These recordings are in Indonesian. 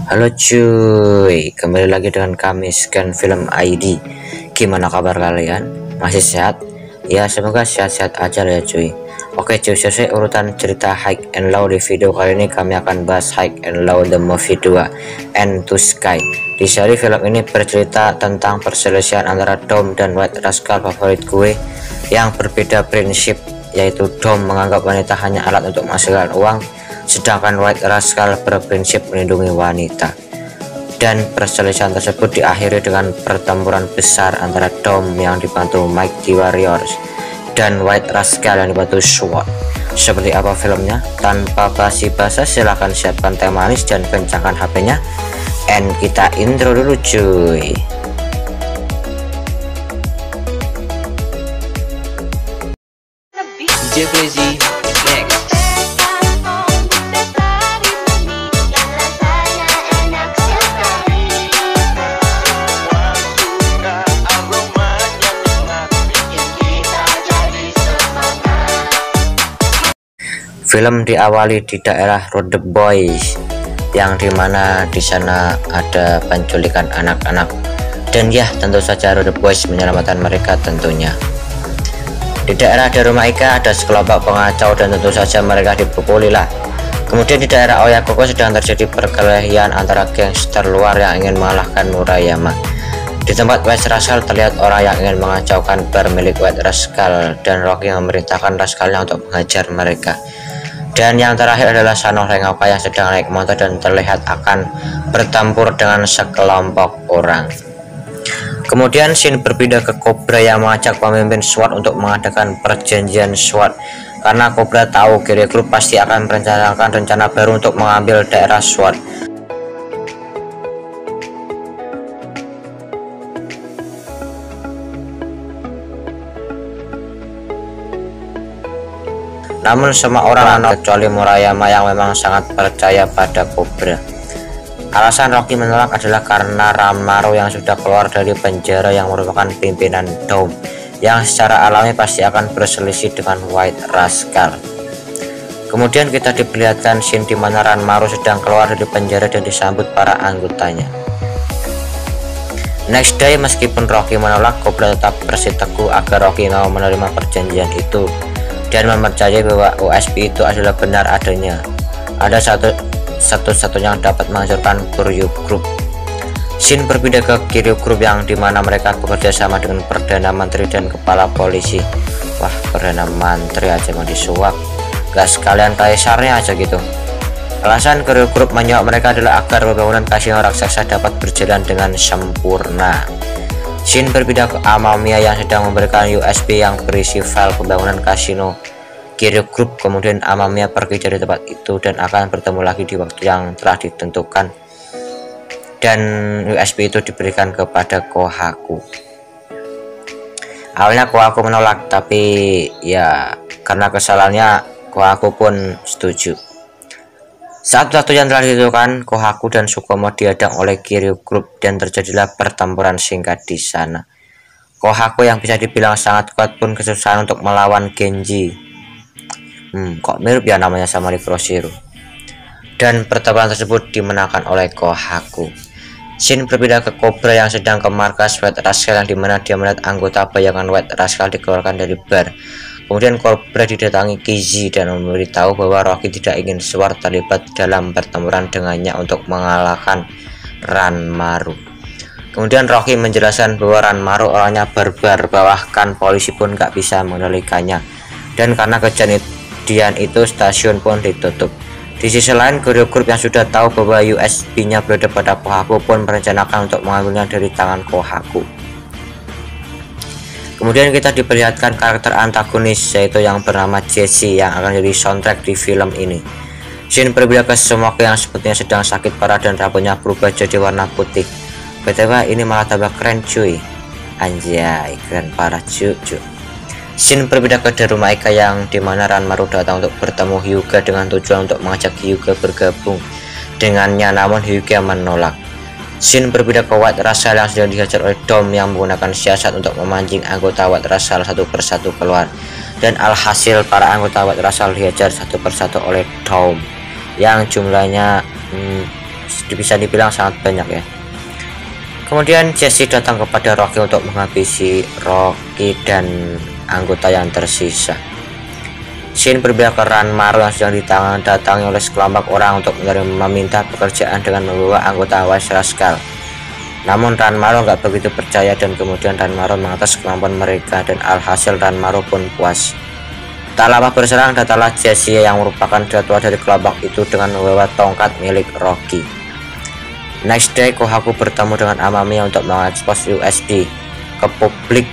Halo cuy, kembali lagi dengan kami Scan Film ID. Gimana kabar kalian? Masih sehat? Ya semoga sehat-sehat aja ya cuy. Oke cuy, selesai urutan cerita High and Low. Di video kali ini kami akan bahas High and Low The Movie 2 and to Sky. Di seri film ini bercerita tentang perselisihan antara Dom dan White Rascal favorit gue yang berbeda prinsip, yaitu Dom menganggap wanita hanya alat untuk menghasilkan uang, sedangkan White Rascal berprinsip melindungi wanita. Dan perselisihan tersebut diakhiri dengan pertempuran besar antara Dom yang dibantu Mike the Warriors dan White Rascal yang dibantu SWAT. Seperti apa filmnya? Tanpa basa-basi silahkan siapkan teh manis dan kencangkan HP-nya, and kita intro dulu cuy. DJ Crazy next. Film diawali di daerah Road Boys, yang dimana di sana ada penculikan anak-anak, dan ya tentu saja Road Boys menyelamatkan mereka tentunya. Di daerah Darumaika ada sekelompok pengacau dan tentu saja mereka dipukuli lah. Kemudian di daerah Oyakoko sedang terjadi perkelahian antara gangster luar yang ingin mengalahkan Murayama. Di tempat White Rascal terlihat orang yang ingin mengacaukan bar milik White Rascal, dan Rocky memerintahkan Rascalnya untuk menghajar mereka. Dan yang terakhir adalah Sano Rengoka yang sedang naik motor dan terlihat akan bertempur dengan sekelompok orang. Kemudian scene berpindah ke Cobra yang mengajak pemimpin SWAT untuk mengadakan perjanjian SWAT, karena Cobra tahu Geary Group pasti akan merencanakan rencana baru untuk mengambil daerah SWAT. Namun semua orang menolak kecuali Murayama yang memang sangat percaya pada Cobra. Alasan Rocky menolak adalah karena Ranmaru yang sudah keluar dari penjara yang merupakan pimpinan Dom, yang secara alami pasti akan berselisih dengan White Rascal. Kemudian kita diperlihatkan scene di mana Ranmaru sedang keluar dari penjara dan disambut para anggotanya. Next day, meskipun Rocky menolak, Cobra tetap bersiteguh agar Rocky mau menerima perjanjian itu dan mempercayai bahwa USB itu adalah benar adanya. Ada satu-satunya yang dapat menghancurkan Geary Group. Scene berpindah ke Geary Group yang dimana mereka bekerja sama dengan Perdana Menteri dan Kepala Polisi. Wah, Perdana Menteri aja mau disuap, gak sekalian kaisarnya aja gitu. Alasan Geary Group menyuap mereka adalah agar pembangunan kasino raksasa dapat berjalan dengan sempurna. Scene berpindah ke Amamiya yang sedang memberikan USB yang berisi file pembangunan kasino Geary Group. Kemudian Amamiya pergi dari tempat itu dan akan bertemu lagi di waktu yang telah ditentukan, dan USB itu diberikan kepada Kohaku. Awalnya Kohaku menolak, tapi ya karena kesalahannya Kohaku pun setuju. Saat waktu yang telah ditentukan, Kohaku dan Sukomo dihadang oleh Geary Group dan terjadilah pertempuran singkat di sana. Kohaku yang bisa dibilang sangat kuat pun kesusahan untuk melawan Genji. Kok mirip ya namanya sama Rifroshiro. Dan pertempuran tersebut dimenangkan oleh Kohaku. Scene berpindah ke Cobra yang sedang ke markas White Rascal, yang dimana dia melihat anggota bayangan White Rascal dikeluarkan dari bar. Kemudian Cobra didatangi Kizzy dan memberitahu bahwa Rocky tidak ingin SWAT terlibat dalam pertempuran dengannya untuk mengalahkan Ranmaru. Kemudian Rocky menjelaskan bahwa Ranmaru orangnya barbar, bahkan polisi pun gak bisa mengendalikannya, dan karena kejadian itu stasiun pun ditutup. Di sisi lain, Geary Group yang sudah tahu bahwa USB-nya berada pada Kohaku pun merencanakan untuk mengambilnya dari tangan Kohaku. Kemudian kita diperlihatkan karakter antagonis, yaitu yang bernama Jesse, yang akan jadi soundtrack di film ini. Scene berbeda ke Smoke yang sepertinya sedang sakit parah dan rambutnya berubah jadi warna putih. BTW ini malah tambah keren cuy. Anjay, keren parah cuy. Scene berbeda ke Darumaika yang dimana Ranmaru datang untuk bertemu Hyuga dengan tujuan untuk mengajak Hyuga bergabung dengannya, namun Hyuga menolak. Scene berbeda ke White Rascal yang sedang dihajar oleh Dom yang menggunakan siasat untuk memancing anggota White Rascal satu persatu keluar, dan alhasil para anggota White Rascal dihajar satu persatu oleh Dom yang jumlahnya bisa dibilang sangat banyak ya. Kemudian Jesse datang kepada Rocky untuk menghabisi Rocky dan anggota yang tersisa. Shin berpihak ke Ranmaru yang sedang didatangi oleh sekelompok orang untuk meminta pekerjaan dengan membawa anggota White Rascal. Namun Ranmaru nggak begitu percaya dan kemudian Ranmaru mengatas kemampuan mereka dan alhasil Ranmaru pun puas. Tak lama berselang datanglah Jesse yang merupakan ketua dari kelompok itu dengan membawa tongkat milik Rocky. Next day, Kohaku bertemu dengan Amamiya untuk mengekspos USD ke publik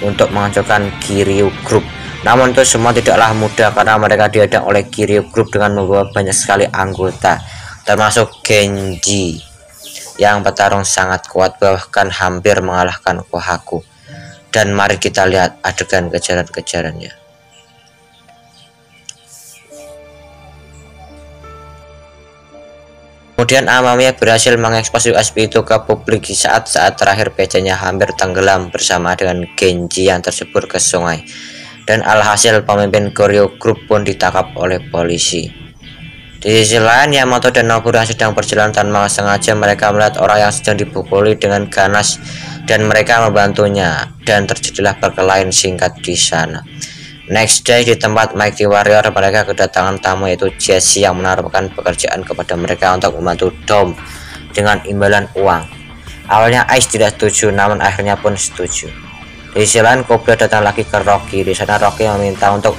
untuk menghancurkan Kiryu Group. Namun itu semua tidaklah mudah karena mereka dihadang oleh Kiryu Group dengan membawa banyak sekali anggota, termasuk Genji yang bertarung sangat kuat bahkan hampir mengalahkan Kohaku. Dan mari kita lihat adegan kejaran-kejarannya. Kemudian Amamiya berhasil mengekspos USB itu ke publik di saat-saat terakhir PC-nya hampir tenggelam bersama dengan Genji yang tersebur ke sungai. Dan alhasil pemimpin Kiryu Group pun ditangkap oleh polisi. Di sisi lain, Yamato dan Noburu yang sedang berjalan tanpa sengaja mereka melihat orang yang sedang dipukuli dengan ganas dan mereka membantunya dan terjadilah perkelahian singkat di sana. Next day di tempat Mighty Warrior mereka kedatangan tamu yaitu Jesse yang menawarkan pekerjaan kepada mereka untuk membantu Dom dengan imbalan uang. Awalnya Ice tidak setuju namun akhirnya pun setuju. Di sisi lain Cobra datang lagi ke Rocky. Di sana Rocky meminta untuk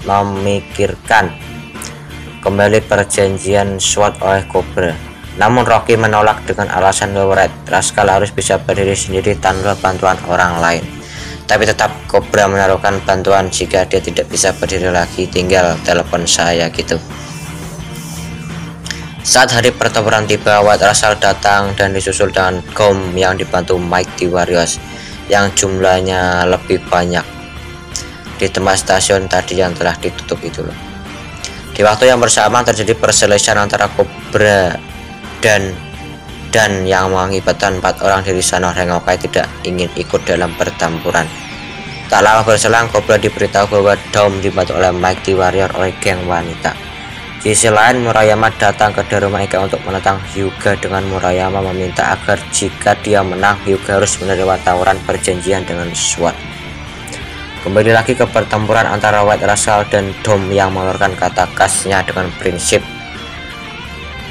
memikirkan kembali perjanjian SWORD oleh Cobra. Namun Rocky menolak dengan alasan bahwa Red Rascal harus bisa berdiri sendiri tanpa bantuan orang lain. Tapi tetap Cobra menaruhkan bantuan jika dia tidak bisa berdiri lagi, tinggal telepon saya gitu. Saat hari pertempuran tiba, White Rascal datang dan disusul dengan Gom yang dibantu Mighty Warriors yang jumlahnya lebih banyak di tempat stasiun tadi yang telah ditutup itu loh. Di waktu yang bersamaan terjadi perselisihan antara Cobra dan yang mengakibatkan 4 orang dari sana Rengokai tidak ingin ikut dalam pertempuran. Tak lama berselang Cobra diberitahu bahwa Dom dibantu oleh Mighty Warrior oleh geng wanita. Di sisi lain Murayama datang ke rumah Ika untuk menentang Hyuga dengan Murayama meminta agar jika dia menang Hyuga harus menerima tawaran perjanjian dengan SWORD. Kembali lagi ke pertempuran antara White Rascal dan Dom yang mengeluarkan kata khasnya dengan prinsip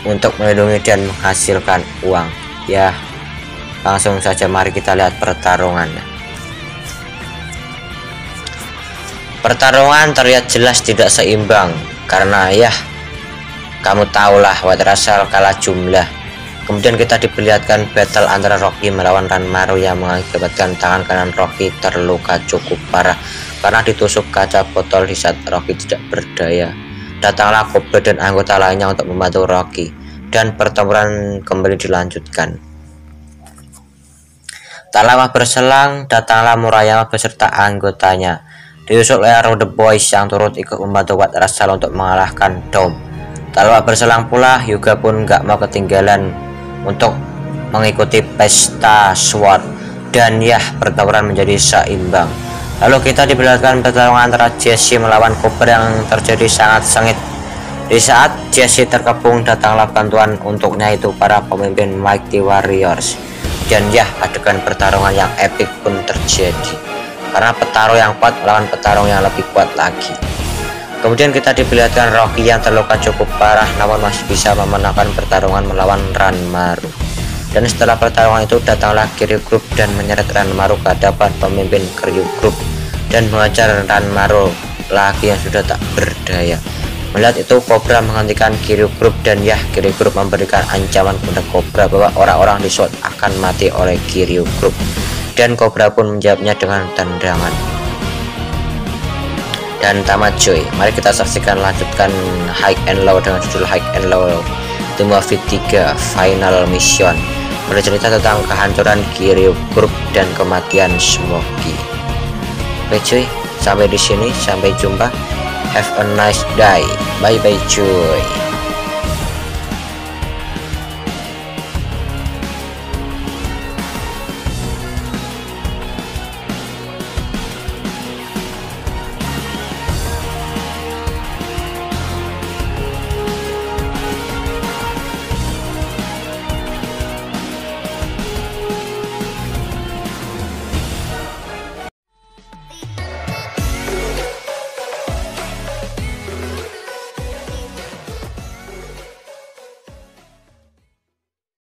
untuk melindungi dan menghasilkan uang. Ya, langsung saja mari kita lihat pertarungannya. Pertarungan terlihat jelas tidak seimbang karena ya kamu tahulah White Rascal kalah jumlah. Kemudian kita diperlihatkan battle antara Rocky melawan Ranmaru yang mengakibatkan tangan kanan Rocky terluka cukup parah karena ditusuk kaca botol di saat Rocky tidak berdaya. Datanglah Cobra dan anggota lainnya untuk membantu Rocky dan pertempuran kembali dilanjutkan. Tak lama berselang datanglah Murayama beserta anggotanya disusul oleh The Boys yang turut ikut membantu White Rascal untuk mengalahkan Dom. Tak lama berselang pula Hyuga pun gak mau ketinggalan untuk mengikuti pesta SWORD dan ya pertempuran menjadi seimbang. Lalu kita diperlihatkan pertarungan antara Jesse melawan Cobra yang terjadi sangat sengit. Di saat Jesse terkepung datanglah bantuan untuknya itu para pemimpin Mighty Warriors. Dan ya adegan pertarungan yang epic pun terjadi karena petarung yang kuat melawan petarung yang lebih kuat lagi. Kemudian kita diperlihatkan Rocky yang terluka cukup parah namun masih bisa memenangkan pertarungan melawan Ranmaru. Dan setelah pertarungan itu datanglah Kiryu Group dan menyeret Ranmaru ke hadapan pemimpin Kiryu Group dan mengejar Ranmaru lagi yang sudah tak berdaya. Melihat itu Cobra menghentikan Kiryu Group dan ya Kiryu Group memberikan ancaman kepada Cobra bahwa orang-orang di SWORD akan mati oleh Kiryu Group. Dan Cobra pun menjawabnya dengan tendangan. Dan tamat cuy. Mari kita saksikan lanjutkan High and Low dengan judul High and Low The Movie 3 Final Mission. Bercerita tentang kehancuran Kiryu Group dan kematian Smokey. Oke cuy, sampai di sini, sampai jumpa. Have a nice day. Bye bye cuy.